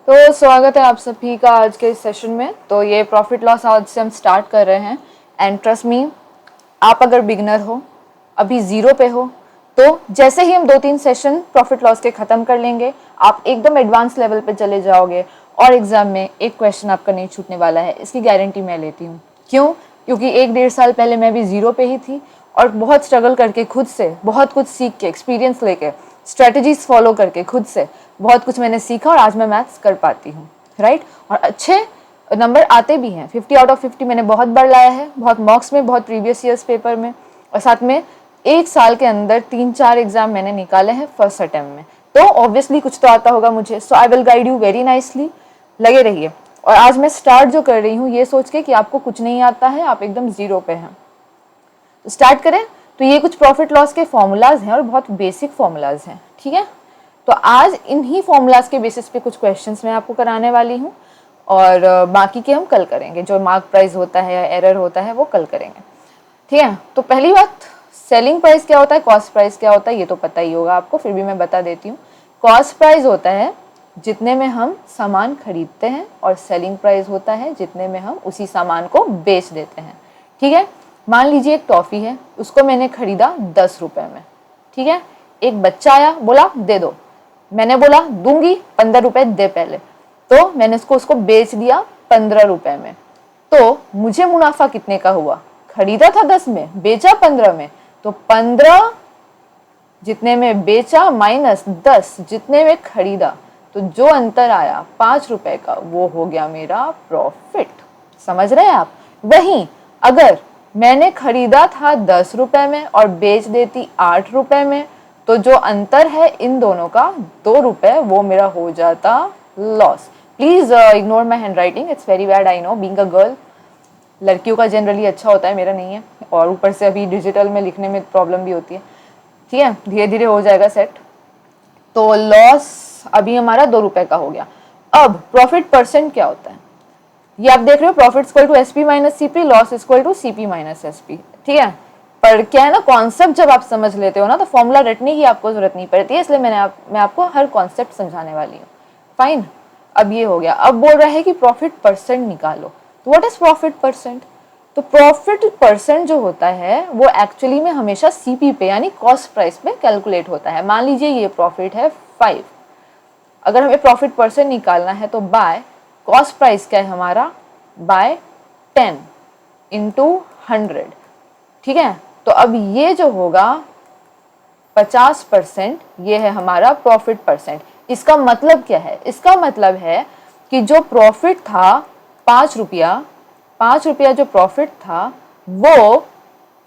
तो स्वागत है आप सभी का आज के इस सेशन में। तो ये प्रॉफिट लॉस आज से हम स्टार्ट कर रहे हैं। एंड ट्रस्ट मी, आप अगर बिगनर हो, अभी ज़ीरो पे हो, तो जैसे ही हम 2-3 सेशन प्रॉफिट लॉस के ख़त्म कर लेंगे, आप एकदम एडवांस लेवल पे चले जाओगे और एग्ज़ाम में एक क्वेश्चन आपका नहीं छूटने वाला है। इसकी गारंटी मैं लेती हूँ। क्यों? क्योंकि 1-1.5 साल पहले मैं भी ज़ीरो पे ही थी और बहुत स्ट्रगल करके खुद से बहुत कुछ सीख के, एक्सपीरियंस लेके, स्ट्रेटजीज फॉलो करके खुद से बहुत कुछ मैंने सीखा और आज मैं मैथ्स कर पाती हूँ, राइट। और अच्छे नंबर आते भी हैं। 50 आउट ऑफ 50 मैंने बहुत बार लाया है, बहुत मॉक्स में, बहुत प्रीवियस ईयर्स पेपर में, और साथ में 1 साल के अंदर 3-4 एग्जाम मैंने निकाले हैं फर्स्ट अटेम्प्ट में। तो ऑब्वियसली कुछ तो आता होगा मुझे। So I will guide you very nicely. लगे रहिए। और आज मैं स्टार्ट जो कर रही हूँ ये सोच के कि आपको कुछ नहीं आता है, आप एकदम ज़ीरो पे हैं। तो स्टार्ट करें। तो ये कुछ प्रॉफिट लॉस के फॉर्मूलाज हैं और बहुत बेसिक फॉर्मूलाज हैं, ठीक है। तो आज इन्हीं फॉर्मूलाज के बेसिस पे कुछ क्वेश्चंस मैं आपको कराने वाली हूँ और बाकी के हम कल करेंगे। जो मार्क प्राइस होता है या एरर होता है वो कल करेंगे, ठीक है। तो पहली बात, सेलिंग प्राइस क्या होता है, कॉस्ट प्राइस क्या होता है, ये तो पता ही होगा आपको, फिर भी मैं बता देती हूँ। कॉस्ट प्राइस होता है जितने में हम सामान खरीदते हैं और सेलिंग प्राइस होता है जितने में हम उसी सामान को बेच देते हैं, ठीक है। मान लीजिए एक टॉफ़ी है, उसको मैंने खरीदा 10 रुपये में, ठीक है। एक बच्चा आया, बोला दे दो, मैंने बोला दूंगी, 15 रुपए दे पहले, तो मैंने उसको बेच दिया 15 रुपए में। तो मुझे मुनाफा कितने का हुआ? खरीदा था 10 में, बेचा 15 में, तो 15 जितने में बेचा माइनस 10 जितने में खरीदा, तो जो अंतर आया 5 रुपए का, वो हो गया मेरा प्रॉफिट। समझ रहे हैं आप? वहीं अगर मैंने खरीदा था 10 रुपए में और बेच देती 8 रुपए में, तो जो अंतर है इन दोनों का 2 रुपए, वो मेरा हो जाता loss. Please ignore my hand writing, it's very bad, I know, being a girl. लड़कियों का जनरली अच्छा होता है, मेरा नहीं है। और ऊपर से अभी डिजिटल में लिखने में प्रॉब्लम भी होती है, ठीक है। धीरे धीरे हो जाएगा सेट। तो लॉस अभी हमारा 2 रुपए का हो गया। अब प्रॉफिट परसेंट क्या होता है, ये आप देख रहे हो। Profit equal to SP minus CP, loss equal to CP minus SP, ठीक है। पर क्या है ना, कॉन्सेप्ट जब आप समझ लेते हो ना, तो फॉर्मूला रटने की आपको जरूरत नहीं पड़ती है, इसलिए मैं आपको हर कॉन्सेप्ट समझाने वाली हूँ। फाइन, अब ये हो गया। अब बोल रहा है कि प्रॉफिट परसेंट निकालो। तो व्हाट इज प्रॉफिट परसेंट? तो प्रॉफिट परसेंट जो होता है वो एक्चुअली में हमेशा सीपी पे यानी कॉस्ट प्राइस पे कैलकुलेट होता है। मान लीजिए ये प्रॉफिट है 5, अगर हमें प्रॉफिट परसेंट निकालना है तो बाय कॉस्ट प्राइस क्या है हमारा, बाय 10 इंटू 100, ठीक है। तो अब ये जो होगा 50%, ये है हमारा प्रॉफिट परसेंट। इसका मतलब क्या है? इसका मतलब है कि जो प्रॉफिट था 5 रुपया, 5 रुपया जो प्रॉफिट था वो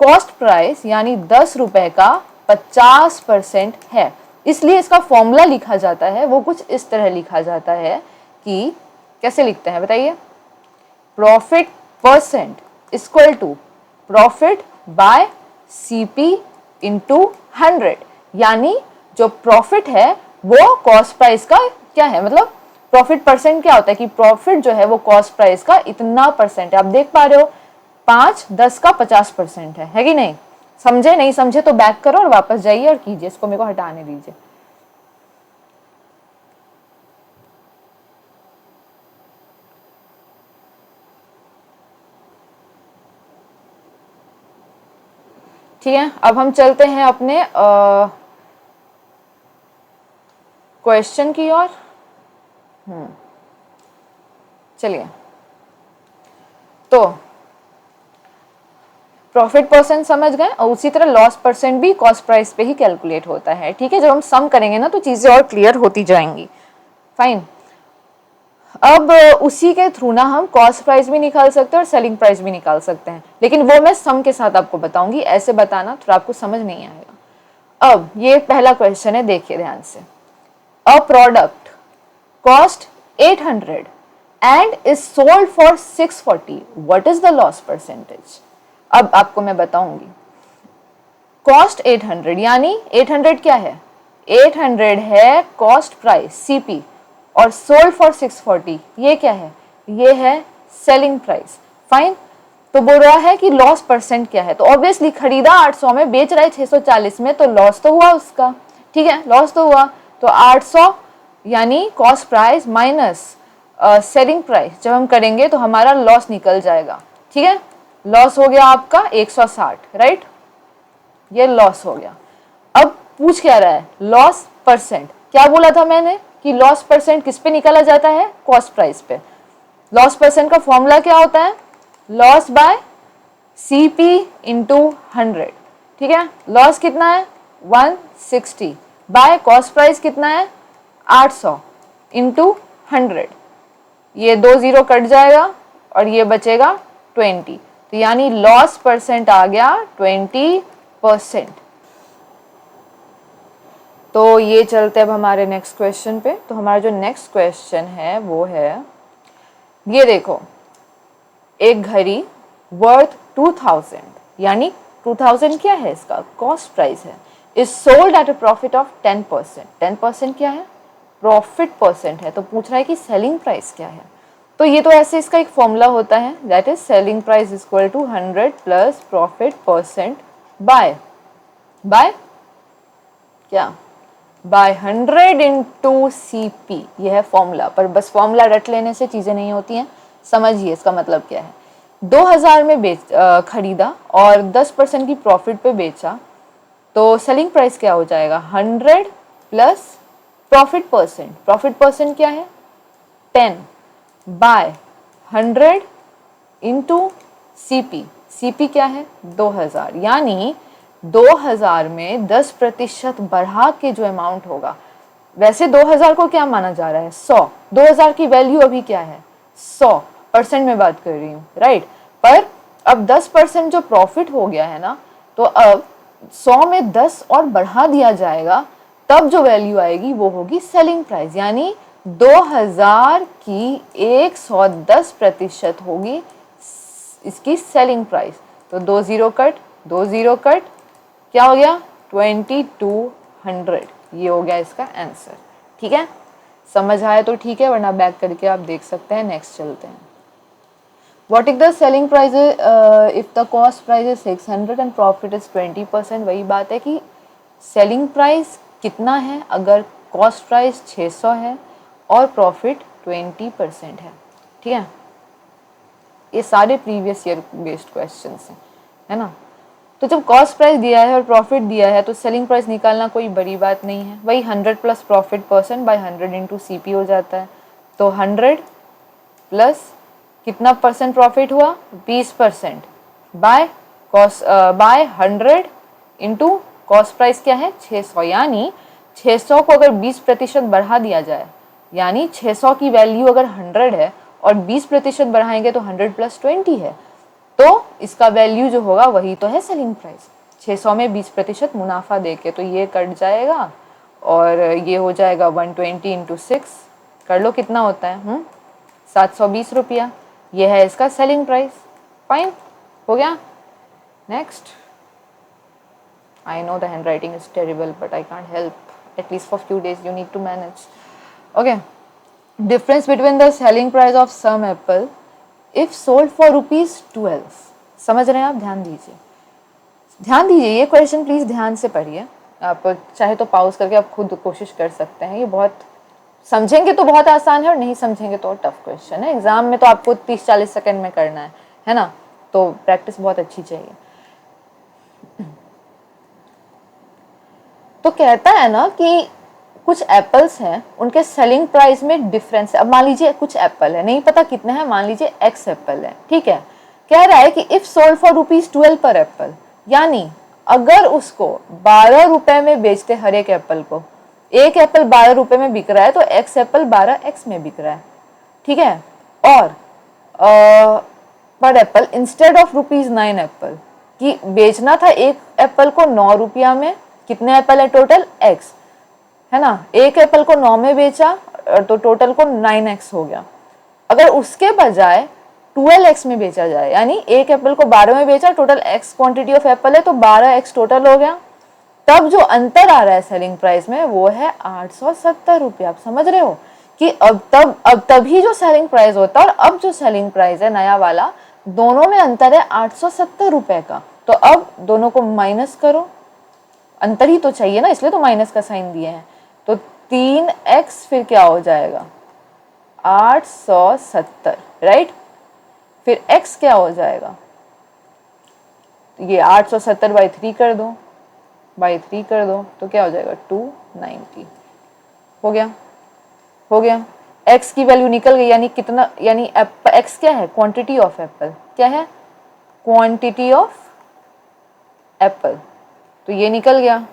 कॉस्ट प्राइस यानी 10 रुपए का 50% है। इसलिए इसका फॉर्मूला लिखा जाता है वो कुछ इस तरह लिखा जाता है कि कैसे लिखते हैं बताइए, profit percent equal to profit by CP into 100। यानी जो प्रॉफिट है वो कॉस्ट प्राइस का क्या है, मतलब प्रॉफिट परसेंट क्या होता है कि प्रॉफिट जो है वो कॉस्ट प्राइस का इतना परसेंट है। आप देख पा रहे हो 5 10 का 50% है कि नहीं? समझे? नहीं समझे तो बैक करो और वापस जाइए और कीजिए, इसको मेरे को हटाने दीजिए। ठीक है, अब हम चलते हैं अपने क्वेश्चन की ओर। चलिए, तो प्रॉफिट परसेंट समझ गए और उसी तरह लॉस परसेंट भी कॉस्ट प्राइस पे ही कैलकुलेट होता है, ठीक है। जब हम सम करेंगे ना तो चीजें और क्लियर होती जाएंगी। फाइन, अब उसी के थ्रू ना हम कॉस्ट प्राइस भी निकाल सकते हैं और सेलिंग प्राइस भी निकाल सकते हैं, लेकिन वो मैं सम के साथ आपको बताऊंगी। ऐसे बताना थोड़ा आपको समझ नहीं आएगा। अब ये पहला क्वेश्चन है, देखिए ध्यान से। A product cost 800 and is sold for 640, what is the loss percentage? अब आपको मैं बताऊंगी। कॉस्ट 800 यानी 800 क्या है, 800 है कॉस्ट प्राइस सीपी, और सोल्ड फॉर 640 ये क्या है, ये है सेलिंग प्राइस। फाइन, तो बोल रहा है कि लॉस परसेंट क्या है। तो ऑब्वियसली खरीदा 800 में, बेच रहा है 640 में, तो लॉस तो हुआ उसका, ठीक है, लॉस तो हुआ। तो 800 यानी cost price minus selling price जब हम करेंगे तो हमारा लॉस निकल जाएगा। ठीक है, लॉस हो गया आपका 160, राइट, ये लॉस हो गया। अब पूछ क्या रहा है, लॉस परसेंट। क्या बोला था मैंने कि लॉस परसेंट किस पे निकाला जाता है, कॉस्ट प्राइस पे। लॉस परसेंट का फॉर्मूला क्या होता है, लॉस बाय सीपी इंटू 100। ठीक है, लॉस कितना है 160 बाय कॉस्ट प्राइस कितना है 800 इंटू 100। ये 2 0 कट जाएगा और ये बचेगा 20, तो यानी लॉस परसेंट आ गया 20%। तो ये चलते अब हमारे नेक्स्ट क्वेश्चन पे। तो हमारा जो नेक्स्ट क्वेश्चन है वो है, ये देखो, एक घड़ी वर्थ 2000, यानी 2000 क्या है, इसका कॉस्ट प्राइस है, is sold at a profit of 10%। 10% क्या है, प्रॉफिट परसेंट है। तो पूछ रहा है कि सेलिंग प्राइस क्या है। तो ये तो ऐसे इसका एक फॉर्मूला होता है, that is selling price is equal to 100 plus profit percent by क्या, बाय 100 इंटू CP। यह है फॉर्मूला, पर बस फॉर्मूला रट लेने से चीजें नहीं होती हैं, समझिए इसका मतलब क्या है। 2000 में खरीदा और 10% की प्रॉफिट पे बेचा, तो सेलिंग प्राइस क्या हो जाएगा 100 plus profit percent. Profit percent क्या है 10 बाय 100 इंटू CP। CP क्या है 2000, यानी 2000 में 10% बढ़ा के जो अमाउंट होगा, वैसे 2000 को क्या माना जा रहा है 100, 2000 की वैल्यू अभी क्या है 100% में बात कर रही हूँ, राइट। पर अब 10% जो प्रॉफिट हो गया है ना, तो अब 100 में 10 और बढ़ा दिया जाएगा, तब जो वैल्यू आएगी वो होगी सेलिंग प्राइस, यानी 2000 की 110% होगी इसकी सेलिंग प्राइस। तो 2 0 कट, 2 0 कट, क्या हो गया 2200। ये हो गया इसका आंसर। ठीक है, समझ आया तो ठीक है, वरना बैक करके आप देख सकते हैं। नेक्स्ट चलते हैं। What is the selling price if the cost price is 600 and profit is 20%। वही बात है कि सेलिंग प्राइस कितना है अगर कॉस्ट प्राइस 600 है और प्रॉफिट 20% है। ठीक है, ये सारे प्रीवियस ईयर बेस्ड क्वेश्चंस हैं, है ना। तो जब कॉस्ट प्राइस दिया है और प्रॉफिट दिया है, तो सेलिंग प्राइस निकालना कोई बड़ी बात नहीं है। वही 100 plus profit percent by 100 into CP हो जाता है। तो 100 प्लस कितना परसेंट प्रॉफिट हुआ 20% by cost by 100 into cost price क्या है 600, यानी 600 को अगर 20% बढ़ा दिया जाए, यानी 600 की वैल्यू अगर 100 है और 20% बढ़ाएंगे तो 100 प्लस 20 है, तो इसका वैल्यू जो होगा वही तो है सेलिंग प्राइस। 600 में 20% मुनाफा देके, तो ये कट जाएगा और ये हो जाएगा 120 इंटू 6, कर लो कितना होता है 720 रुपया। ये है इसका सेलिंग प्राइस। फाइन, हो गया। Next, I know the hand writing is terrible but I can't help, at least for few days you need to manage. Okay, difference between the selling price of some Apple if sold for ₹12। समझ रहे हैं आप, ध्यान दीजिए, ध्यान दीजिए, ये question please ध्यान से पढ़िए। आप चाहे तो पॉज करके आप खुद कोशिश कर सकते हैं। ये बहुत समझेंगे तो बहुत आसान है और नहीं समझेंगे तो टफ क्वेश्चन है। एग्जाम में तो आपको 30-40 सेकंड में करना है ना, तो प्रैक्टिस बहुत अच्छी चाहिए। तो कहता है ना कि कुछ एप्पल्स हैं, उनके सेलिंग प्राइस में डिफरेंस है। अब मान लीजिए कुछ एप्पल है, नहीं पता कितने हैं, मान लीजिए X एप्पल है, ठीक है। कह रहा है कि इफ सोल्ड फॉर ₹12 पर एप्पल, यानी अगर उसको 12 रुपए में बेचते हर एक एप्पल को, एक एप्पल 12 रुपए में बिक रहा है तो X एप्पल 12X में बिक रहा है, ठीक है। और पर एप्पल इंस्टेड ऑफ ₹9 एप्पल कि बेचना था एक एप्पल को 9 रुपया में, कितने एप्पल है टोटल X, है ना। एक एप्पल को 9 में बेचा तो टोटल को 9X हो गया। अगर उसके बजाय 12X में बेचा जाए, यानी एक एप्पल को 12 में बेचा, total X quantity of Apple है तो 12X टोटल हो गया, तब जो अंतर आ रहा है सेलिंग प्राइस में वो है 870 रुपया। आप समझ रहे हो कि अब तभी जो सेलिंग प्राइस होता है और अब जो सेलिंग प्राइस है नया वाला, दोनों में अंतर है 870 रुपए का। तो अब दोनों को माइनस करो, अंतर ही तो चाहिए ना, इसलिए तो माइनस का साइन दिए हैं। तो 3x फिर क्या हो जाएगा 870, राइट। फिर x क्या हो जाएगा, ये 870 बाई 3 कर दो, तो क्या हो जाएगा 290। हो गया, हो गया। x की वैल्यू निकल गई, यानी कितना, यानी x क्या है, क्वांटिटी ऑफ एप्पल, क्या है, क्वांटिटी ऑफ एप्पल, तो ये निकल गया।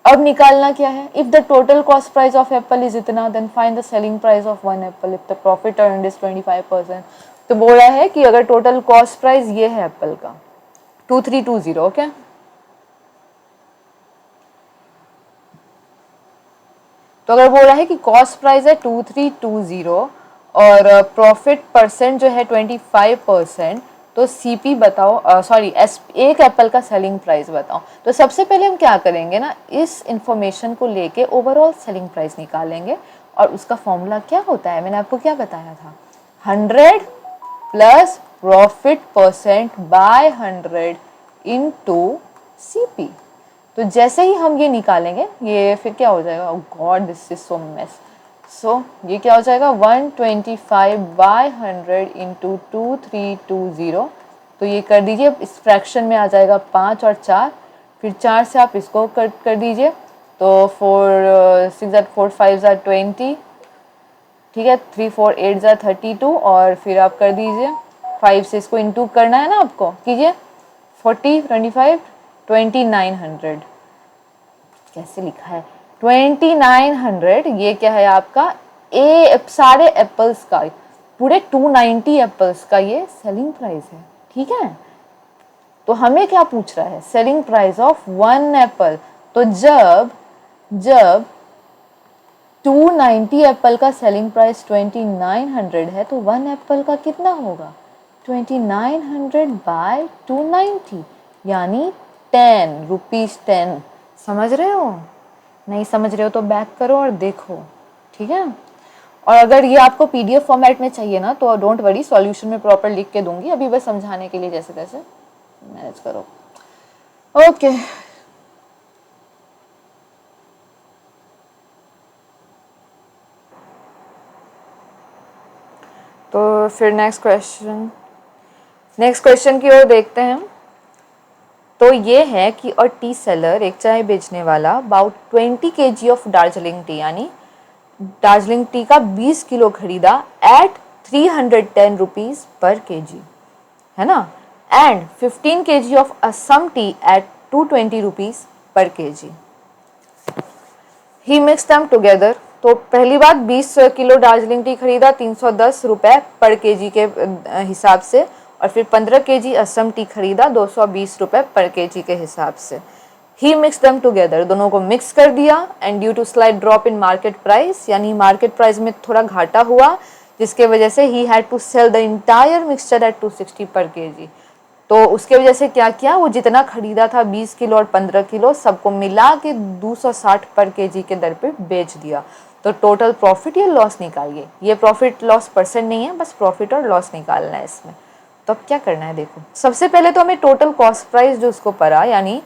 अब निकालना क्या है, if the total cost price of apple is इतना, then find the selling price of one apple if the profit earned is 25%। तो बोला है कि अगर टोटल कॉस्ट प्राइस ये है एप्पल का 2320, ओके। तो अगर बोल रहा है कि कॉस्ट प्राइस है 2320 और प्रॉफिट परसेंट जो है 25%, तो सीपी बताओ, सॉरी एक एप्पल का सेलिंग प्राइस बताओ। तो सबसे पहले हम क्या करेंगे ना, इस इंफॉर्मेशन को लेके ओवरऑल सेलिंग प्राइस निकालेंगे, और उसका फॉर्मूला क्या होता है, मैंने आपको क्या बताया था, 100 plus profit percent by 100 into CP. तो जैसे ही हम ये निकालेंगे, ये फिर क्या हो जाएगा, oh God this is so mess, so ये क्या हो जाएगा 125 बाय 100 इंटू 2320। तो ये कर दीजिए, इस फ्रैक्शन में आ जाएगा 5 और 4, फिर 4 से आप इसको कर दीजिए, तो 4 6 4 5 20, ठीक है, 3 4 8 32, और फिर आप कर दीजिए 5 से इसको इंटू करना है ना आपको, कीजिए 40 25 2900, कैसे लिखा है 2900, ये क्या है आपका सारे एप्पल्स का, पूरे 290 एप्पल्स का ये सेलिंग प्राइस है, ठीक है। तो हमें क्या पूछ रहा है, selling price of one Apple. तो जब 290 एप्पल का सेलिंग प्राइस 2900 है, तो वन एप्पल का कितना होगा 2900 बाय 290, यानी 10 रुपीज 10। समझ रहे हो, नहीं समझ रहे हो तो बैक करो और देखो, ठीक है। और अगर ये आपको पीडीएफ फॉर्मेट में चाहिए ना, तो डोंट वरी, सॉल्यूशन में प्रॉपर लिख के दूंगी, अभी बस समझाने के लिए जैसे तैसे मैनेज करो, ओके। तो फिर नेक्स्ट क्वेश्चन की ओर देखते हैं। तो ये है कि अ टी सेलर, एक चाय बेचने वाला, about 20 kg of Darjeeling T, यानी दार्जिलिंग टी का 20 किलो खरीदा एट 310 रुपीज पर केजी, है ना, and 15 kg of Assam tea at 220 rupees per kg. ही मिक्स देम टुगेदर। तो पहली बात 20 किलो दार्जिलिंग टी खरीदा 310 रुपए पर केजी के हिसाब से, और फिर 15 केजी असम टी खरीदा 220 रुपए पर केजी के हिसाब से। ही मिक्स देम टुगेदर, दोनों को मिक्स कर दिया, and due to slight drop in market price, यानी मार्केट प्राइस में थोड़ा घाटा हुआ, जिसके वजह से ही had to sell the entire mixture at 260 पर केजी। तो उसके वजह से क्या किया, वो जितना खरीदा था 20 किलो और 15 किलो सबको मिला के 260 पर केजी के दर पे बेच दिया। तो टोटल प्रॉफिट या लॉस निकालिए, ये प्रॉफिट लॉस परसेंट नहीं है, बस प्रॉफिट और लॉस निकालना है इसमें। तो अब क्या करना है, देखो सबसे पहले तो हमें टोटल कॉस्ट प्राइस जो उसको पड़ा, यानी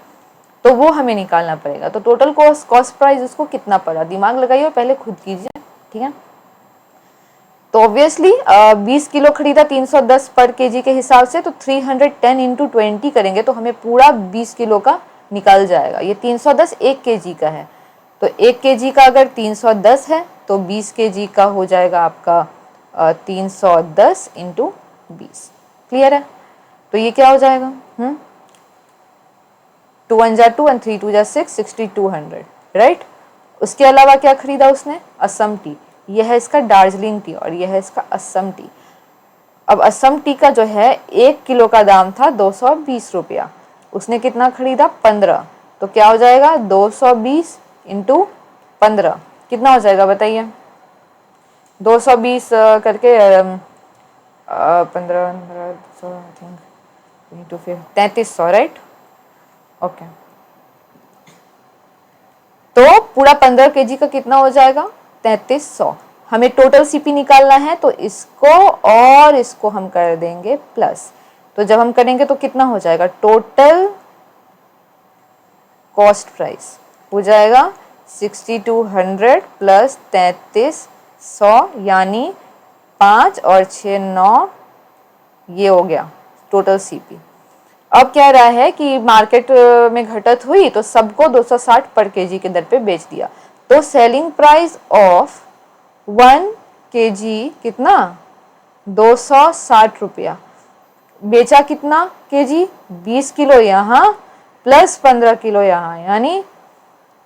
तो वो हमें निकालना पड़ेगा। तो टोटल कॉस्ट प्राइस उसको कितना पड़ा, दिमाग लगाइए और पहले खुद कीजिए, ठीक है। तो ऑब्वियसली 20 किलो खरीदा 310 पर केजी के हिसाब से, तो 310 इंटू 20 करेंगे तो हमें पूरा 20 किलो का निकल जाएगा। ये 310 1 केजी का है, तो 1 केजी का अगर 310 है तो 20 केजी का हो जाएगा आपका 310 इंटू 20। क्लियर है, तो ये क्या हो जाएगा, 2 1 जा 2 and 3 2 जा 6, 6200, राइट। उसके अलावा क्या खरीदा उसने, असम टी, यह है इसका दार्जिलिंग टी और यह है इसका असम टी। अब असम टी का जो है 1 किलो का दाम था 220 रुपया, उसने कितना खरीदा 15, तो क्या हो जाएगा 220 इंटू 15 कितना हो जाएगा बताइए, 220 करके 15 इंटू फिर 3300, राइट, ओके। तो पूरा 15 केजी का कितना हो जाएगा 3300। हमें टोटल सीपी निकालना है, तो इसको और इसको हम कर देंगे प्लस। तो जब हम करेंगे तो कितना हो जाएगा, टोटल कॉस्ट प्राइस हो जाएगा 6200 प्लस 3300 यानी 5 और 6 9, ये हो गया टोटल सीपी। अब कह रहा है कि मार्केट में घटत हुई तो सबको 260 पर केजी के दर पे बेच दिया, तो सेलिंग प्राइस ऑफ 1 केजी कितना 260 रुपया, बेचा कितना केजी 20 किलो यहाँ प्लस 15 किलो यहाँ यानी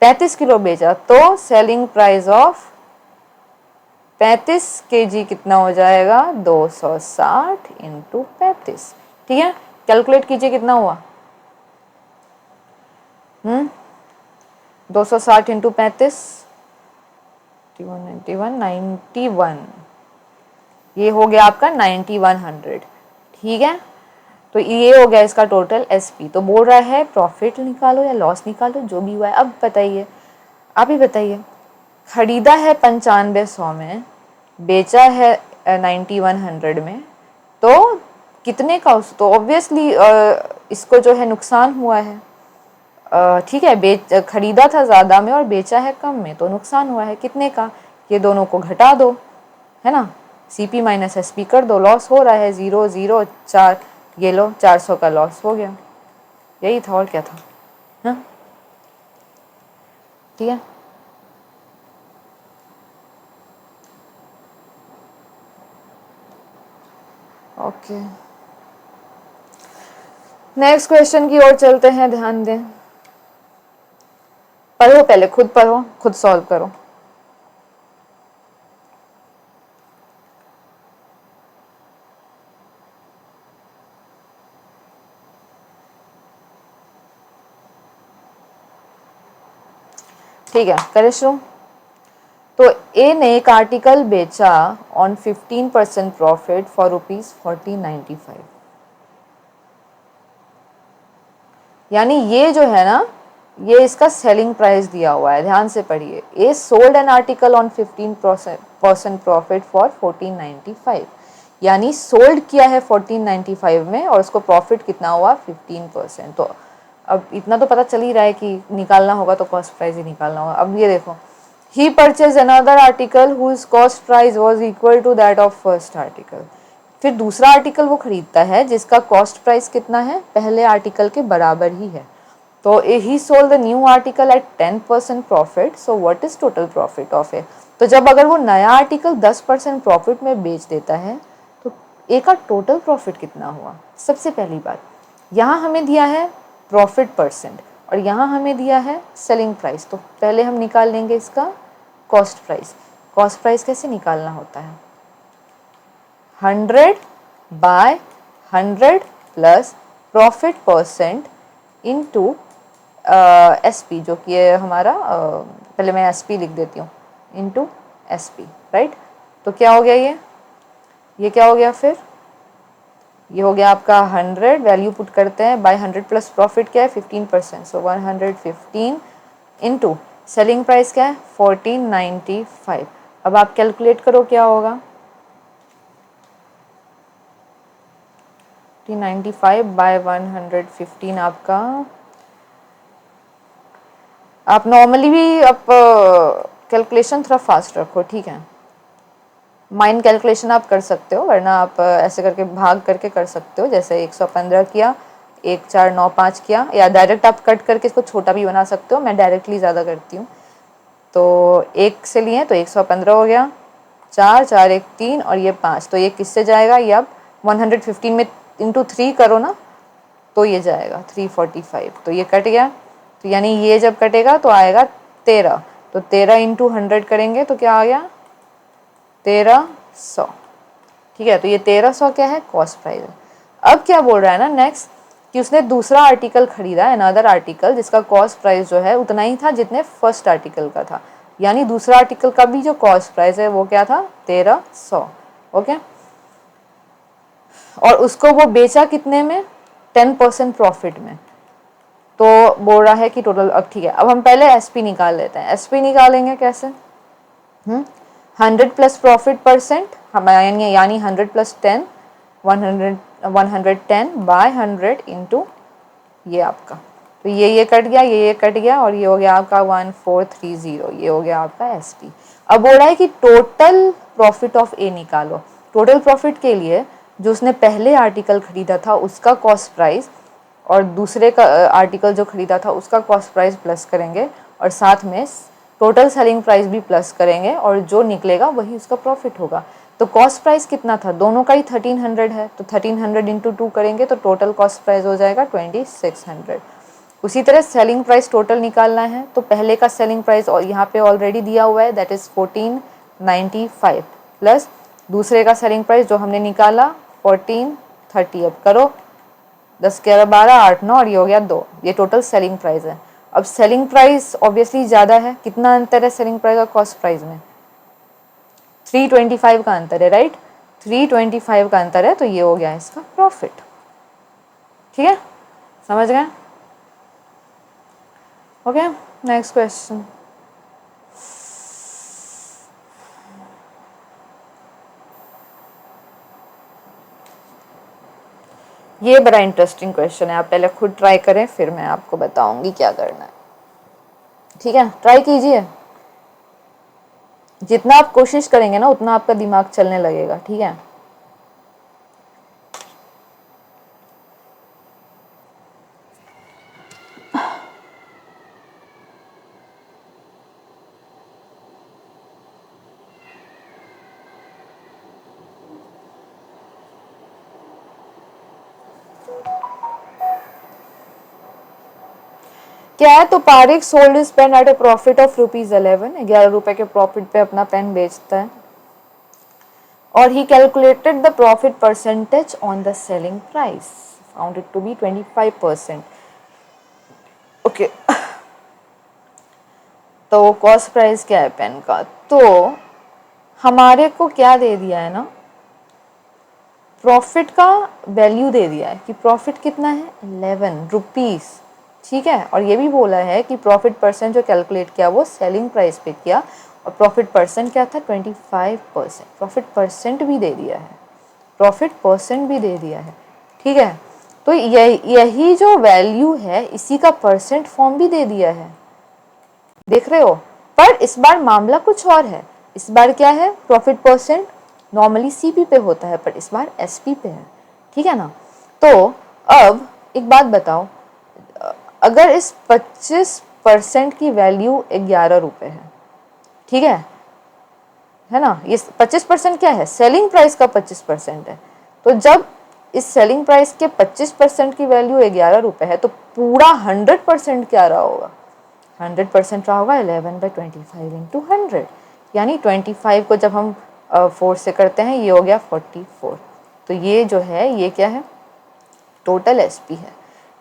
35 किलो बेचा, तो सेलिंग प्राइस ऑफ 35 केजी कितना हो जाएगा 260 इंटू 35। ठीक है, कैलकुलेट कीजिए कितना हुआ। 260 इंटू 35 91 ये हो गया आपका 9100। ठीक है, तो ये हो गया इसका टोटल एसपी। तो बोल रहा है प्रॉफिट निकालो या लॉस निकालो, जो भी हुआ है। अब बताइए, आप ही बताइए, खरीदा है 9500 में, बेचा है 9100 में, तो कितने का उस, तो ऑब्वियसली इसको जो है नुकसान हुआ है। ठीक है, खरीदा था ज़्यादा में और बेचा है कम में, तो नुकसान हुआ है कितने का, ये दोनों को घटा दो, है ना, सीपी माइनस एसपी कर दो, लॉस हो रहा है 0 0 4, ये लो 400 का लॉस हो गया। यही था और क्या था। हाँ ठीक है, ओके नेक्स्ट क्वेश्चन की ओर चलते हैं, ध्यान दें। पढ़ो, पहले खुद पढ़ो, खुद सॉल्व करो। ठीक है, करे शुरू। तो ए ने एक आर्टिकल बेचा ऑन 15% प्रॉफिट फॉर ₹1495, यानी ये जो है ना, ये इसका सेलिंग प्राइस दिया हुआ है, ध्यान से पढ़िए। ए sold an article on 15% profit for 1495, यानी सोल्ड किया है 1495 में और उसको प्रॉफिट कितना हुआ 15%। तो अब इतना तो पता चल ही रहा है कि निकालना होगा तो कॉस्ट प्राइस ही निकालना होगा। अब ये देखो, he purchase another article whose cost price was equal to that of first article. फिर दूसरा आर्टिकल वो खरीदता है जिसका कॉस्ट प्राइस कितना है, पहले आर्टिकल के बराबर ही है। तो he sold the new article at 10% profit, so what is total profit of A. तो जब अगर वो नया आर्टिकल 10% प्रॉफिट में बेच देता है तो ए का टोटल प्रॉफिट कितना हुआ। सबसे पहली बात, यहाँ हमें दिया है प्रॉफिट परसेंट और यहाँ हमें दिया है सेलिंग प्राइस, तो पहले हम निकाल लेंगे इसका कॉस्ट प्राइस। कॉस्ट प्राइस कैसे निकालना होता है, 100 by 100 plus profit percent into SP, जो कि है हमारा पहले मैं एसपी लिख देती हूँ, इनटू एसपी, राइट। तो क्या हो गया, ये क्या हो गया, फिर ये हो गया आपका 100, वैल्यू पुट करते हैं, बाय 100 प्लस प्रॉफिट क्या है 15%, सो 115 इनटू सेलिंग प्राइस क्या है 1495। अब आप कैलकुलेट करो क्या होगा, 1495 बाय 115 आपका, आप नॉर्मली भी आप कैलकुलेशन थोड़ा फास्ट रखो, ठीक है। माइंड कैलकुलेशन आप कर सकते हो, वरना आप ऐसे करके भाग करके कर सकते हो, जैसे 115 किया, 1495 किया, या डायरेक्ट आप कट करके इसको छोटा भी बना सकते हो। मैं डायरेक्टली ज़्यादा करती हूँ, तो 1 से लिए तो 115 हो गया, 4 4 1 3 और ये 5, तो ये किससे जाएगा, ये अब 115 में इंटू 3 करो ना, तो ये जाएगा 345, तो ये कट गया। तो यानी ये जब कटेगा तो आएगा 13, तो 13 इंटू 100 करेंगे तो क्या आ गया 1300। ठीक है, तो ये 1300 क्या है, कॉस्ट प्राइस है। अब क्या बोल रहा है ना नेक्स्ट, कि उसने दूसरा आर्टिकल खरीदा है, अनदर आर्टिकल, जिसका कॉस्ट प्राइस जो है उतना ही था जितने फर्स्ट आर्टिकल का था, यानी दूसरा आर्टिकल का भी जो कॉस्ट प्राइस है वो क्या था 1300। ओके, और उसको वो बेचा कितने में, 10% प्रॉफिट में। तो बोल रहा है कि टोटल, अब ठीक है, अब हम पहले एसपी निकाल लेते हैं। एसपी निकालेंगे कैसे, 100 प्लस प्रॉफिट परसेंट, यानी 100 प्लस 10, 110 बाय 100 इंटू ये आपका तो ये कट गया, ये कट गया, और ये हो गया आपका 1430, ये हो गया आपका SP। अब बोल रहा है कि टोटल प्रॉफिट ऑफ ए निकालो। टोटल प्रॉफिट के लिए जो उसने पहले आर्टिकल खरीदा था उसका कॉस्ट प्राइस और दूसरे का आर्टिकल जो खरीदा था उसका कॉस्ट प्राइस प्लस करेंगे, और साथ में टोटल सेलिंग प्राइस भी प्लस करेंगे, और जो निकलेगा वही उसका प्रॉफिट होगा। तो कॉस्ट प्राइस कितना था, दोनों का ही 1300 है, तो 1300 इंटू 2 करेंगे तो टोटल कॉस्ट प्राइस हो जाएगा 2600। उसी तरह सेलिंग प्राइस टोटल निकालना है, तो पहले का सेलिंग प्राइस यहाँ पे ऑलरेडी दिया हुआ है, दैट इज़ 1495 प्लस दूसरे का सेलिंग प्राइस जो हमने निकाला 1430। अब करो 10 11 12 8 9, और ये हो गया 2, ये टोटल सेलिंग प्राइस है। अब सेलिंग प्राइस ऑब्वियसली ज़्यादा है, कितना अंतर है सेलिंग प्राइस और कॉस्ट प्राइस में, 325 का अंतर है, राइट, 325 का अंतर है, तो ये हो गया इसका प्रॉफिट। ठीक है, समझ गए? Okay, next question. ये बड़ा इंटरेस्टिंग क्वेश्चन है, आप पहले खुद ट्राई करें फिर मैं आपको बताऊंगी क्या करना है। ठीक है, ट्राई कीजिए, जितना आप कोशिश करेंगे ना उतना आपका दिमाग चलने लगेगा। ठीक है, क्या है, तो Parik sold his pen at a profit of ₹11, 11 रुपए के प्रॉफिट पे अपना पेन बेचता है, और he calculated the profit percentage on the selling price, found it to be 25%। Okay, तो कॉस्ट प्राइस क्या है पेन का, तो हमारे को क्या दे दिया है ना, प्रॉफिट का वैल्यू दे दिया है कि प्रॉफिट कितना है 11 रुपीज़। ठीक है, और ये भी बोला है कि प्रॉफिट परसेंट जो कैलकुलेट किया वो सेलिंग प्राइस पे किया, और प्रॉफिट परसेंट क्या था 25%, प्रॉफिट परसेंट भी दे दिया है, प्रॉफिट परसेंट भी दे दिया है। ठीक है, तो यही जो वैल्यू है इसी का परसेंट फॉर्म भी दे दिया है, देख रहे हो। पर इस बार मामला कुछ और है, इस बार क्या है, प्रॉफिट परसेंट नॉर्मली CP पे होता है, पर इस बार SP पे है। ठीक है ना, तो अब एक बात बताओ, अगर इस 25% की वैल्यू 11 रुपये है, ठीक है ना, ये 25% क्या है, सेलिंग प्राइस का 25% है, तो जब इस सेलिंग प्राइस के 25% की वैल्यू 11 रुपये है, तो पूरा 100% क्या रहा होगा, 100% रहा होगा 11/25 इंटू 100, यानी 25 को जब हम 4 से करते हैं ये हो गया 44। तो ये जो है ये क्या है, टोटल SP है।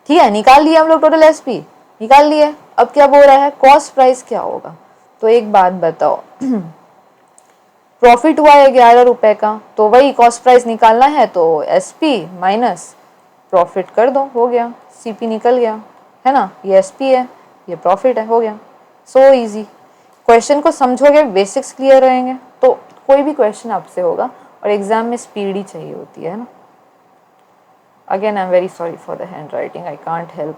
ठीक है, निकाल लिया हम लोग टोटल SP, निकाल लिए। अब क्या बोल रहा है, कॉस्ट प्राइस क्या होगा, तो एक बात बताओ, प्रॉफिट हुआ है 11 रुपए का, तो वही कॉस्ट प्राइस निकालना है, तो SP माइनस प्रॉफिट कर दो, हो गया, CP निकल गया, है ना, ये SP है, ये प्रॉफिट है, हो गया। सो इजी, क्वेश्चन को समझोगे, बेसिक्स क्लियर रहेंगे तो कोई भी क्वेश्चन आपसे होगा, और एग्जाम में स्पीड ही चाहिए होती है ना। Again I am very sorry for the hand writing, I can't help,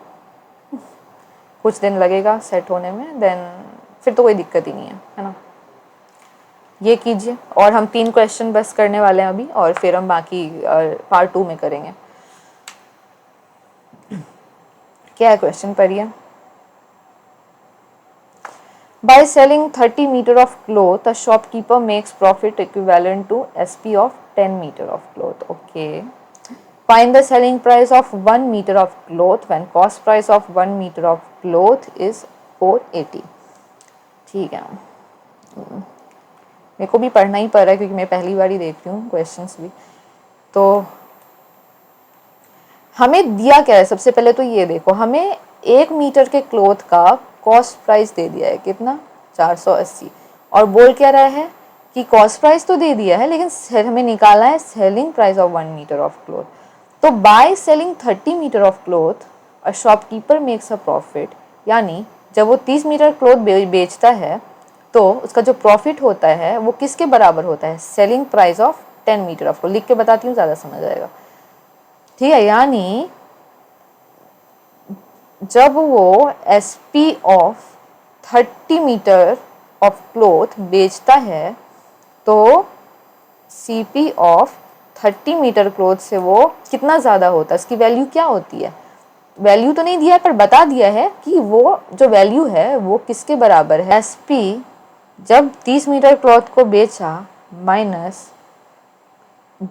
कुछ दिन लगेगा सेट होने में, देन फिर तो कोई दिक्कत ही नहीं है ना। ये कीजिए, और हम 3 क्वेश्चन बस करने वाले हैं अभी, और फिर हम बाकी पार्ट 2 में करेंगे। क्या है क्वेश्चन, पढ़िए। By selling 30 meter of cloth, a shopkeeper makes profit equivalent to SP of 10 meter of cloth. Okay. Find the selling price of 1 meter of cloth when cost price of 1 meter of cloth is 480. ठीक है, मेरे को भी पढ़ना ही पड़ रहा है क्योंकि मैं पहली बार ही देख रही हूँ क्वेश्चंस भी। तो हमें दिया क्या है, सबसे पहले तो ये देखो, हमें 1 मीटर के क्लोथ का कॉस्ट प्राइस दे दिया है कितना, 480, और बोल क्या रहा है कि कॉस्ट प्राइस तो दे दिया है लेकिन हमें निकालना है selling price of 1 metre of cloth. तो by selling 30 metre of cloth a shopkeeper makes a profit, यानी जब वो 30 मीटर क्लोथ बेचता है तो उसका जो प्रॉफिट होता है वो किसके बराबर होता है, selling price of 10 metre of cloth. लिख के बताती हूँ, ज़्यादा समझ आएगा। ठीक है, यानी जब वो SP of 30 metre of cloth बेचता है तो CP ऑफ 30 मीटर क्लोथ से वो कितना ज़्यादा होता है, इसकी वैल्यू क्या होती है। वैल्यू तो नहीं दिया है पर बता दिया है कि वो जो वैल्यू है वो किसके बराबर है। SP जब 30 मीटर क्लॉथ को बेचा माइनस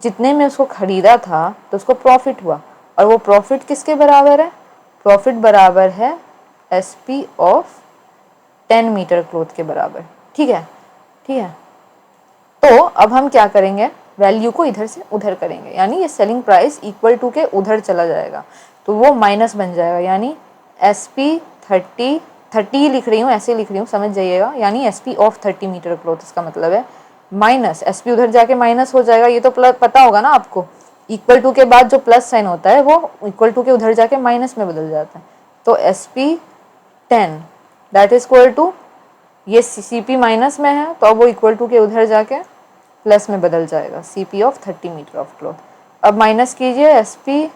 जितने में उसको खरीदा था तो उसको प्रॉफिट हुआ, और वो प्रॉफिट किसके बराबर है, प्रॉफिट बराबर है SP ऑफ 10 मीटर क्लॉथ के बराबर। ठीक है, ठीक है। तो अब हम क्या करेंगे, वैल्यू को इधर से उधर करेंगे, यानी ये सेलिंग प्राइस इक्वल टू के उधर चला जाएगा तो वो माइनस बन जाएगा, यानी SP 30 लिख रही हूँ, ऐसे लिख रही हूँ, समझ जाइएगा, यानी SP ऑफ 30 मीटर क्लॉथ, इसका मतलब है माइनस SP उधर जाके माइनस हो जाएगा, ये तो प्लस पता होगा ना आपको, इक्वल टू के बाद जो प्लस साइन होता है वो इक्वल टू के उधर जाके माइनस में बदल जाता है। तो SP 10 that is equal to, ये CP माइनस में है तो अब वो इक्वल टू के उधर जाके प्लस में बदल जाएगा, CP of 30 metre of cloth. अब माइनस कीजिए, SP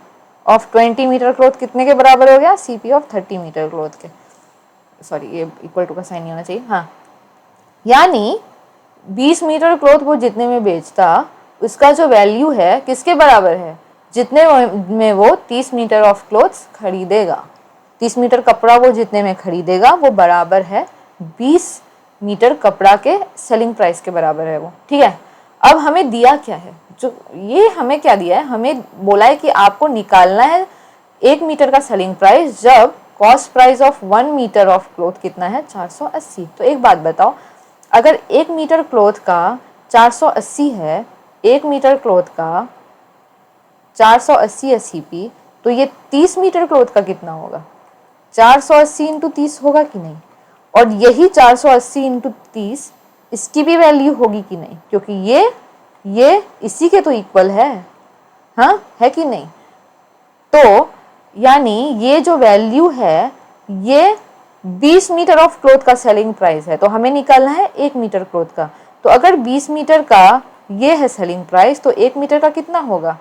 ऑफ 20 मीटर क्लॉथ कितने के बराबर हो गया, CP ऑफ 30 मीटर क्लॉथ के, सॉरी ये इक्वल टू का साइन नहीं होना चाहिए, हाँ, यानी 20 मीटर क्लॉथ वो जितने में बेचता उसका जो वैल्यू है किसके बराबर है, जितने में वो 30 मीटर ऑफ क्लॉथ्स खरीदेगा, 30 मीटर कपड़ा वो जितने में खरीदेगा वो बराबर है 20 मीटर कपड़ा के सेलिंग प्राइस के बराबर है वो। ठीक है, अब हमें दिया क्या है, जो ये हमें क्या दिया है, हमें बोला है कि आपको निकालना है 1 मीटर का सेलिंग प्राइस जब cost price of 1 metre of cloth कितना है, 480। तो एक बात बताओ, अगर 1 मीटर क्लॉथ का 480 है, 1 मीटर क्लॉथ का 480 है CP, तो ये 30 मीटर क्लॉथ का कितना होगा, 480 इंटू 30 होगा कि नहीं, और यही 480 इंटू 30 इसकी भी वैल्यू होगी कि नहीं, क्योंकि ये इसी के तो इक्वल है, हाँ है कि नहीं। तो यानी ये जो वैल्यू है ये 20 मीटर ऑफ क्लॉथ का सेलिंग प्राइस है, तो हमें निकालना है 1 मीटर क्लॉथ का। तो अगर 20 मीटर का ये है सेलिंग प्राइस तो 1 मीटर का कितना होगा,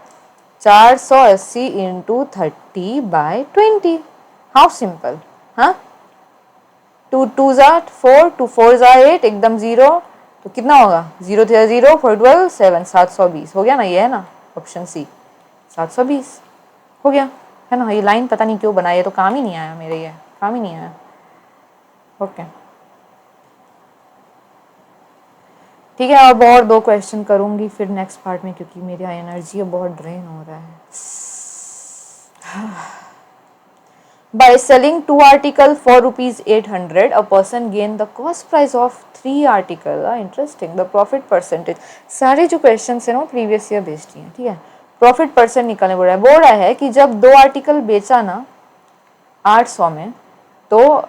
480 इंटू 30/20। हाउ सिंपल, हाँ, 2 2 ज़ा 4, 2 4 ज़ा 8, एकदम 0, तो कितना होगा, 0 3 0, 4 12 7, 720 हो गया ना, ये है ना ऑप्शन C, 720 हो गया है ना। ये लाइन पता नहीं क्यों बनाई है, तो काम ही नहीं आया मेरे, ये काम ही नहीं आया। ओके ठीक है, अब और 2 क्वेश्चन करूंगी फिर नेक्स्ट पार्ट में, क्योंकि मेरी एनर्जी बहुत ड्रेन हो रहा है। By selling 2 article for rupees 800, a person gain the cost price of 3 article. Interesting. The profit percentage. सारे जो क्वेश्चन है ना प्रीवियस ईयर बेस्ड हैं, ठीक है। प्रॉफिट परसेंट निकालने बोल रहा है कि जब 2 आर्टिकल बेचा ना 800 में, तो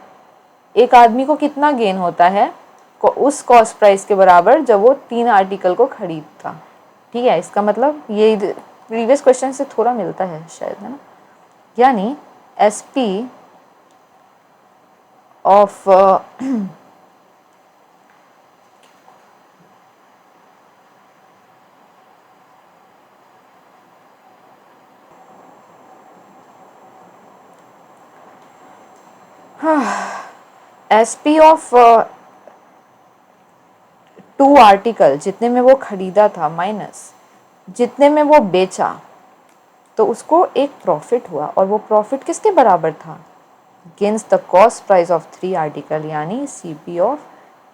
एक आदमी को कितना गेन होता है उस कॉस्ट प्राइस के बराबर जब वो 3 आर्टिकल को खरीदता। ठीक है, इसका मतलब ये प्रीवियस क्वेश्चन से थोड़ा मिलता है शायद, है ना। यानी SP of SP of 2 article जितने में वो खरीदा था माइनस जितने में वो बेचा, तो उसको एक प्रॉफिट हुआ, और वो प्रॉफिट किसके बराबर था, against the cost price of 3 article, यानी CP ऑफ,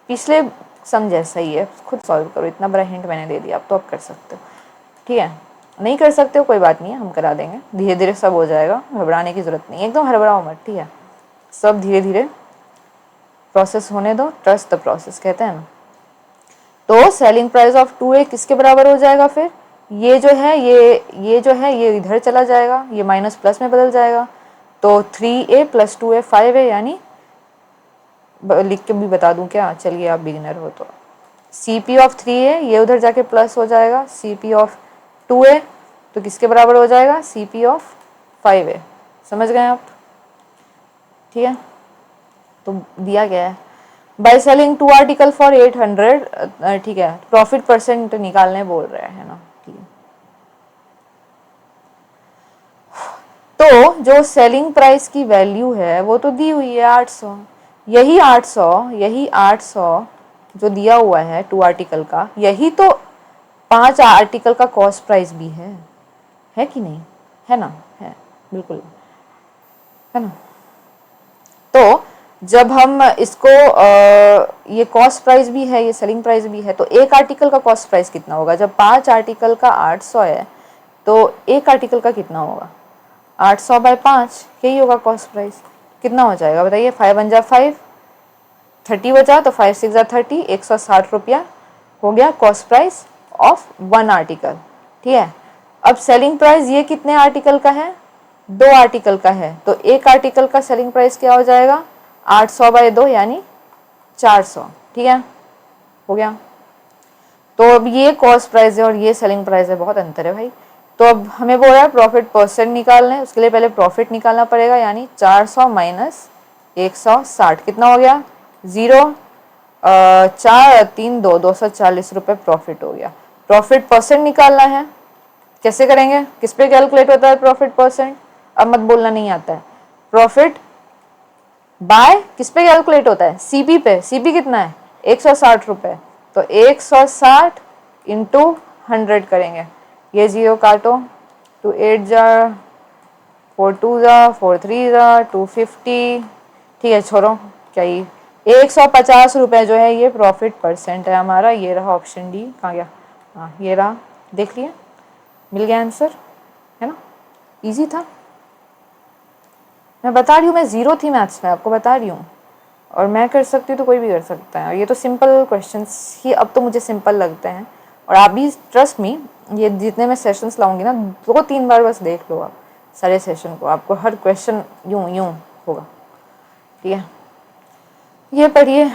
पिछले सम जैसा ही है, खुद सॉल्व करो, इतना बड़ा हिंट मैंने दे दिया, अब तो आप कर सकते हो। ठीक है, नहीं कर सकते हो कोई बात नहीं है, हम करा देंगे, धीरे धीरे सब हो जाएगा, घबराने की ज़रूरत नहीं है, एकदम हड़बड़ाओ मत, ठीक है, सब धीरे धीरे प्रोसेस होने दो, ट्रस्ट द प्रोसेस कहते हैं ना। तो सेलिंग प्राइस ऑफ 2A किसके बराबर हो जाएगा, फिर ये जो है ये जो है ये इधर चला जाएगा, ये माइनस प्लस में बदल जाएगा, तो 3A + 2A 5A, यानी लिख के भी बता दूं क्या, चलिए आप बिगिनर हो तो CP ऑफ 3A ये उधर जाके प्लस हो जाएगा, CP ऑफ 2A तो किसके बराबर हो जाएगा, CP ऑफ 5A। समझ गए आप, ठीक है। तो दिया गया है बाय सेलिंग 2 आर्टिकल फॉर 800, ठीक है, प्रॉफिट परसेंट निकालने बोल रहे हैं ना, ठीक है। तो जो सेलिंग प्राइस की वैल्यू है वो तो दी हुई है 800। यही 800 जो दिया हुआ है 2 आर्टिकल का, यही तो 5 आर्टिकल का कॉस्ट प्राइस भी है कि नहीं? है ना? है, बिल्कुल है ना। तो जब हम इसको ये कॉस्ट प्राइस भी है, ये सेलिंग प्राइस भी है, तो एक आर्टिकल का कॉस्ट प्राइस कितना होगा? जब 5 आर्टिकल का 800 है तो एक आर्टिकल का कितना होगा? 800 बाय 5, यही होगा कॉस्ट प्राइस। कितना हो जाएगा बताइए? 5 वन जा 5, 30 बचा, तो 5 6 जा 30, 160 रुपया हो गया कॉस्ट प्राइस ऑफ 1 आर्टिकल। ठीक है, अब सेलिंग प्राइस ये कितने आर्टिकल का है? 2 आर्टिकल का है, तो एक आर्टिकल का सेलिंग प्राइस क्या हो जाएगा? 800 बाय 2 यानी 400। ठीक है, हो गया। तो अब ये कॉस्ट प्राइस है और ये सेलिंग प्राइस है, बहुत अंतर है भाई। तो अब हमें बोल रहा है प्रॉफिट परसेंट निकालना है, उसके लिए पहले प्रॉफिट निकालना पड़ेगा, यानी 400 माइनस 160 कितना हो गया? 0, 4 3 2 240 रुपये प्रॉफिट हो गया। प्रॉफिट परसेंट निकालना है, कैसे करेंगे? किस पे कैलकुलेट होता है प्रॉफिट परसेंट? अब मत बोलना नहीं आता है। प्रॉफिट बाय किस पे कैलकुलेट होता है? सीपी पे। सीपी कितना है? 160 रुपये, तो 160 इंटू 100 करेंगे। ये 0 काटो, 2 8 जा, 4 2 जा, 4 3 जा, 250। ठीक है, छोड़ो, क्या ये 150 रुपये जो है ये प्रॉफिट परसेंट है हमारा। ये रहा ऑप्शन डी। कहाँ गया? हाँ, ये रहा, देख लिया, मिल गया आंसर, है ना? इजी था, मैं बता रही हूँ, मैं 0 थी मैथ्स में, आपको बता रही हूँ। और मैं कर सकती हूँ तो कोई भी कर सकता है। और ये तो सिंपल क्वेश्चंस ही अब तो मुझे सिंपल लगते हैं। और आप भी ट्रस्ट मी, ये जितने मैं सेशंस लाऊंगी ना, 2-3 बार बस देख लो आप सारे सेशन को, आपको हर क्वेश्चन यूं यूं होगा। ठीक है, ये पढ़िए,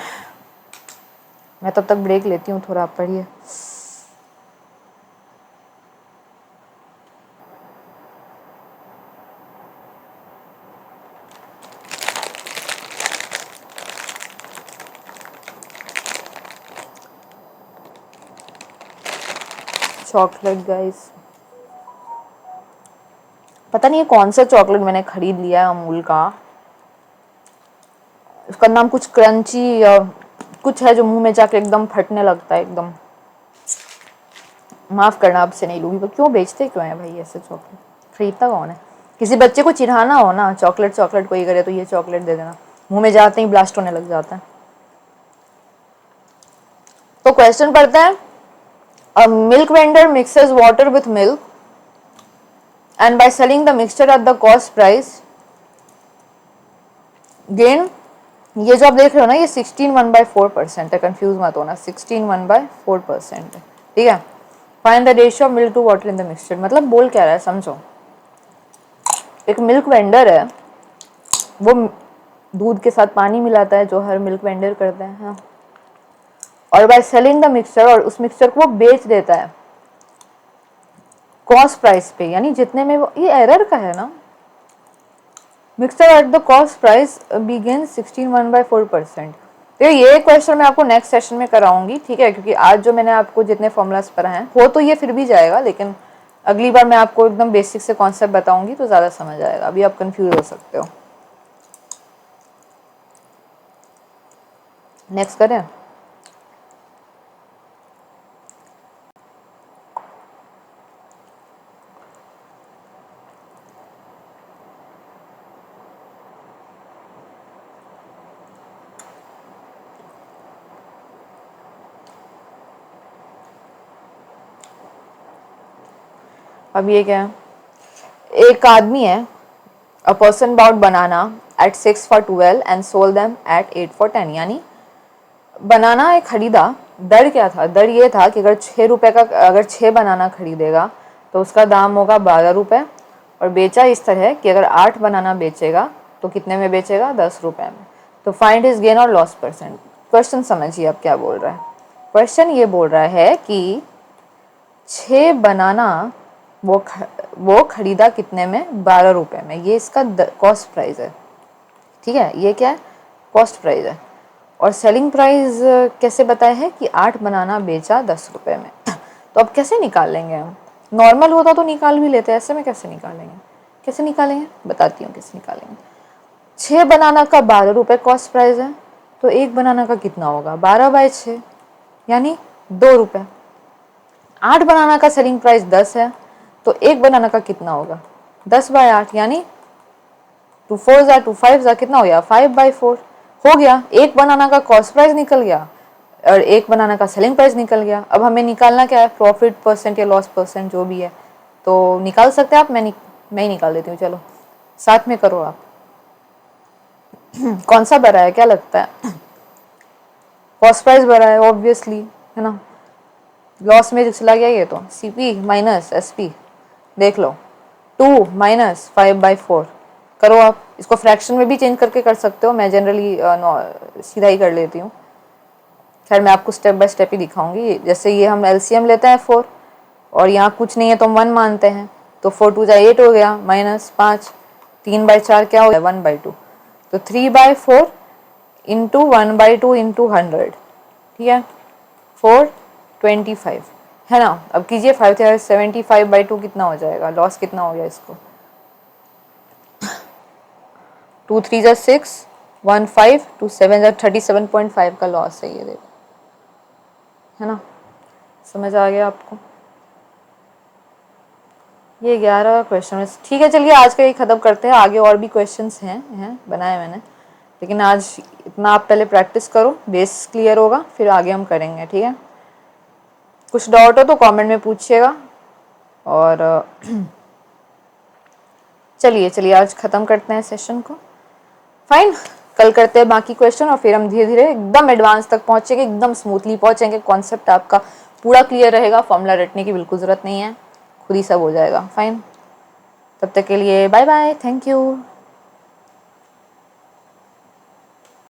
मैं तब तक ब्रेक लेती हूँ, थोड़ा आप पढ़िए। चॉकलेट गाइस, पता नहीं ये कौन सा चॉकलेट मैंने खरीद लिया है अमूल का। उसका नाम कुछ क्रंची या कुछ है जो मुंह में जाके एकदम फटने लगता है एकदम। माफ करना, आपसे नहीं लूंगी। क्यों बेचते क्यों है भाई ऐसे चॉकलेट? खरीदता कौन है? किसी बच्चे को चिढ़ाना हो ना, चॉकलेट चॉकलेट कोई करे तो ये चॉकलेट दे देना, मुंह में जाते ही ब्लास्ट होने लग जाता है। तो क्वेश्चन पढ़ते हैं। A milk vendor mixes water with milk and by selling the mixture at the cost price gain, ये जो आप देख रहे हो ना, ये 16 1/4% है, कंफ्यूज मत होना, 16 1/4% है। ठीक है, find the ratio of milk to water in the mixture. मतलब बोल क्या रहा है समझो। एक मिल्क वेंडर है, वो दूध के साथ पानी मिलाता है, जो हर मिल्क वेंडर करते हैं, हाँ। और बाय सेलिंग द मिक्सचर, और उस मिक्सचर को वो बेच देता है कॉस्ट प्राइस पे, यानी जितने में वो, ये एरर का है ना, mixture at the cost price begin 16 1/4%। तो ये क्वेश्चन मैं आपको नेक्स्ट सेशन में कराऊंगी, ठीक है, क्योंकि आज जो मैंने आपको जितने फॉर्मूलाज पढ़ाए हैं, हो तो ये फिर भी जाएगा, लेकिन अगली बार मैं आपको एकदम बेसिक से कॉन्सेप्ट बताऊंगी तो ज़्यादा समझ आएगा। अभी आप कंफ्यूज हो सकते हो। नेक्स्ट करें। अब ये क्या है? एक आदमी है, a person bought banana at 6 for 12 and sold them at 8 for 10। यानी बनाना एक खरीदा, दर क्या था? दर ये था कि अगर 6 रुपये का, अगर 6 बनाना खरीदेगा तो उसका दाम होगा 12 रुपये, और बेचा इस तरह कि अगर 8 बनाना बेचेगा तो कितने में बेचेगा? 10 रुपये में। तो फाइंड हिज गेन और लॉस परसेंट। क्वेश्चन समझिए अब क्या बोल रहा है। क्वेश्चन ये बोल रहा है कि 6 बनाना वो खरीदा कितने में? 12 रुपये में। ये इसका कॉस्ट प्राइस है, ठीक है, ये क्या है? कॉस्ट प्राइस है। और सेलिंग प्राइस कैसे बताया है कि 8 बनाना बेचा 10 रुपये में। तो अब कैसे निकाल लेंगे हम? नॉर्मल होता तो निकाल भी लेते, ऐसे में कैसे निकालेंगे? कैसे निकालेंगे, बताती हूँ कैसे निकालेंगे। 6 बनाना का 12 रुपये कॉस्ट प्राइस है, तो एक बनाना का कितना होगा, 12/6 यानी 2 रुपये। 8 बनाना का सेलिंग प्राइस 10 है, तो एक बनाना का कितना होगा, 10/8 यानी 2 4 2 5 कितना हो गया, 5/4 हो गया। एक बनाना का कॉस्ट प्राइस निकल गया और एक बनाना का सेलिंग प्राइस निकल गया। अब हमें निकालना क्या है, प्रॉफिट परसेंट या लॉस परसेंट जो भी है, तो निकाल सकते हैं आप, मैं ही निकाल देती हूँ, चलो साथ में करो आप। कौन सा बड़ा है, क्या लगता है, कॉस्ट प्राइस बड़ा है ऑब्वियसली, है ना। लॉस में चला गया ये, तो सीपी माइनस एसपी, देख लो 2 माइनस 5/4 करो आप। इसको फ्रैक्शन में भी चेंज करके कर सकते हो, मैं जनरली सीधा ही कर लेती हूँ। खैर मैं आपको स्टेप बाय स्टेप ही दिखाऊंगी। जैसे ये हम एलसीएम लेते हैं 4, और यहाँ कुछ नहीं है तो हम 1 मानते हैं, तो 4 2 जा 8 हो गया, माइनस 5, 3/4 क्या हो गया, 1/2, तो 3/4 इंटू 1/2 इंटू 100, ठीक है, 425 है ना। अब कीजिए 575/2 कितना हो जाएगा, लॉस कितना हो गया इसको, 2 3 जा 6, 1 5, 2 7 जा 37.5 का लॉस है ये, देखो, है ना। समझ आ गया आपको, ये 11 क्वेश्चन। ठीक है, चलिए आज का ये ख़त्म करते हैं, आगे और भी क्वेश्चंस हैं बनाए मैंने, लेकिन आज इतना आप पहले प्रैक्टिस करो, बेस क्लियर होगा, फिर आगे हम करेंगे, ठीक है। कुछ डाउट हो तो कमेंट में पूछिएगा, और चलिए आज ख़त्म करते हैं सेशन को, फाइन। कल करते हैं बाकी क्वेश्चन, और फिर हम धीरे धीरे एकदम एडवांस तक पहुंचेंगे, एकदम स्मूथली पहुंचेंगे, कॉन्सेप्ट आपका पूरा क्लियर रहेगा, फॉर्मूला रटने की बिल्कुल ज़रूरत नहीं है, खुद ही सब हो जाएगा, फाइन। तब तक के लिए बाय बाय, थैंक यू।